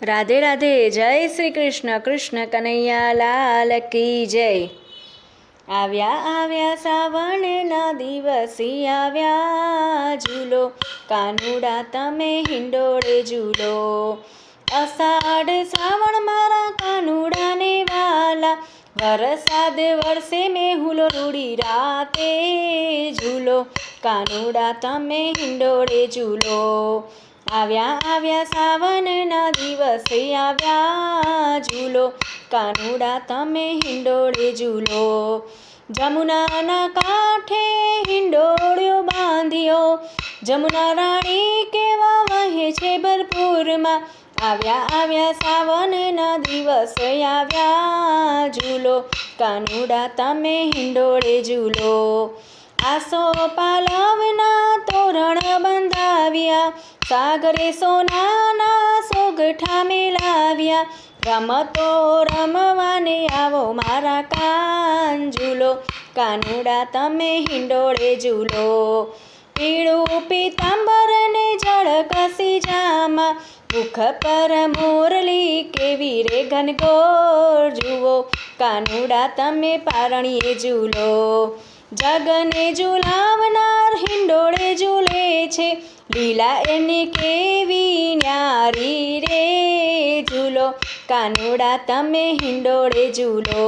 રાધે રાધે. જય શ્રી કૃષ્ણ. કૃષ્ણ કનૈયા લાલ કી જય. આવ્યા આવ્યા શ્રાવણના દિવસે આવ્યા ઝૂલો, કાનુડા તમે હિંડોળે ઝૂલો. અષાઢ શ્રાવણ મારા કાનુડાને વાલા, વરસાદ વરસે મેહુલ રૂડી રાતે ઝૂલો, કાનુડા તમે હિંડોળે ઝૂલો. આવ્યા આવ્યા શ્રાવણના દિવસે આવ્યા ઝૂલો, કાનુડા તમે હિંડોળે ઝૂલો. જમુનાના કાંઠે હિંડોળ્યો બાંધ્યો, જમુના રાણી કેવા વહે છે ભરપૂરમાં. આવ્યા આવ્યા શ્રાવણના દિવસે આવ્યા ઝૂલો, કાનુડા તમે હિંડોળે ઝૂલો. આસો પાલવના તોરણ બંધાવ્યા, સાગરે સોનાના સોગઠા મેલાવ્યા. રમતો રમવાને આવો મારા કાન ઝૂલો, કાનુડા તમે હિંડોળે ઝૂલો. પીળું પીતાંબર ને ઝળકસી જામા, મુખ પર મોરલી કેવી રે ઘનઘોર જુઓ, કાનુડા તમે પારણીએ ઝૂલો. જગને ઝૂલાવનાર હિંડોળે ઝૂલે છે, લીલા એની કેવી ન્યારી રે ઝૂલો, કાનુડા તમે હિંડોળે ઝૂલો.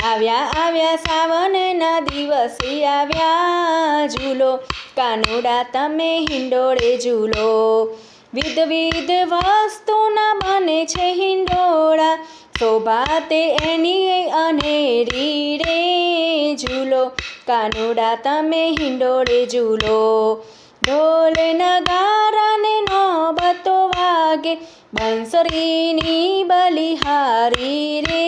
આવ્યા આવ્યા શ્રાવણના દિવસે આવ્યા ઝૂલો, કાનુડા તમે હિંડોળે ઝૂલો. વિધ વિધ વસ્તુના બને છે હિંડોળા, શોભા તે એની અનેરી રે ઝૂલો, કાનુડા તમે હિંડોળે ઝૂલો. ઢોલ નગારાને નોબતો વાગે, બંસરીની બલિહારી રે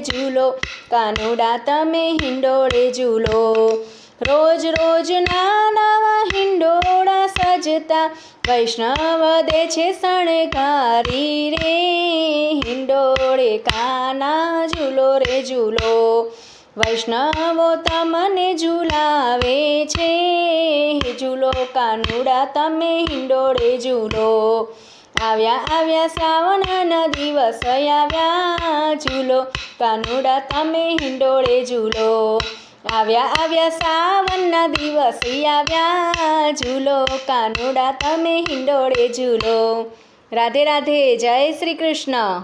ઝૂલો, કાનુડા તમે હિંડોળે ઝૂલો. રોજ રોજના નવા હિંડોળા સજતા, વૈષ્ણવ દે છે શણગારી રે હિંડોળે કાના ઝૂલો રે ઝૂલો. વૈષ્ણવો તમને ઝૂલાવે છે ઝૂલો, કાનુડા તમે હિંડોળે ઝૂલો. આવ્યા આવ્યા શ્રાવણના દિવસ આવ્યા ઝૂલો, કાનુડા તમે હિંડોળે ઝૂલો. આવ્યા આવ્યા શ્રાવણના દિવસે આવ્યા ઝૂલો, કાનુડા તમે હિંડોળે ઝૂલો. રાધે રાધે. જય શ્રી કૃષ્ણ.